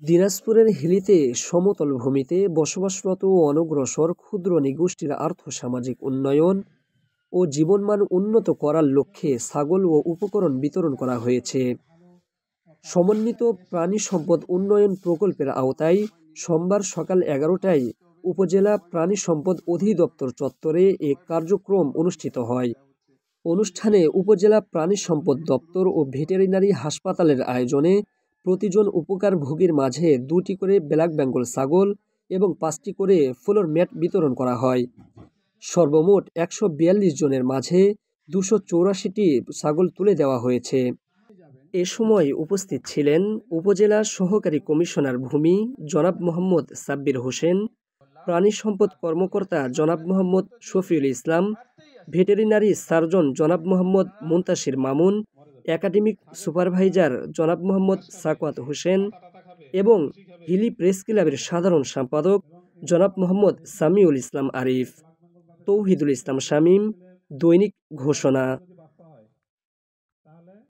দিনাজপুরের হিলিতে সমতল ভূমিতে বসবাসরত অনগ্রসর ক্ষুদ্র নৃগোষ্ঠীর আর্থসামাজিক উন্নয়ন ও জীবনমান উন্নত করার লক্ষ্যে ছাগল ও উপকরণ বিতরণ করা হয়েছে। সমন্বিত প্রাণী সম্পদ উন্নয়ন প্রকল্পের আওতায় সোমবার সকাল 11টায় উপজেলা প্রাণী সম্পদ অধিদপ্তর চত্বরে এ কার্যক্রম অনুষ্ঠিত হয়। অনুষ্ঠানে উপজেলা প্রাণী সম্পদ দপ্তর ও ভেটেরিনারি হাসপাতালের আয়োজনে প্রতিজন উপকারভোগীর মাঝে 2টি করে ব্ল্যাক বেঙ্গল ছাগল এবং 5টি করে ফ্লোর ম্যাট বিতরণ করা হয়। সর্বমোট 142 জনের মাঝে 284টি ছাগল তুলে দেওয়া হয়েছে। এ সময় উপস্থিত ছিলেন উপজেলা সহকারী কমিশনার ভূমি জনাব মোহাম্মদ সাব্বির হোসেন, প্রাণী সম্পদ কর্মকর্তা জনাব মোহাম্মদ শফিউল ইসলাম, ভেটেরিনারি সার্জন জনাব মোহাম্মদ মুন্তাসির মামুন, একাডেমিক সুপারভাইজার জনাব মোহাম্মদ সাকওয়াত হোসেন এবং হিলি প্রেস ক্লাবের সাধারণ সম্পাদক জনাব মোহাম্মদ সামিউল ইসলাম আরিফ। তৌহিদুল ইসলাম শামীম, দৈনিক ঘোষণা।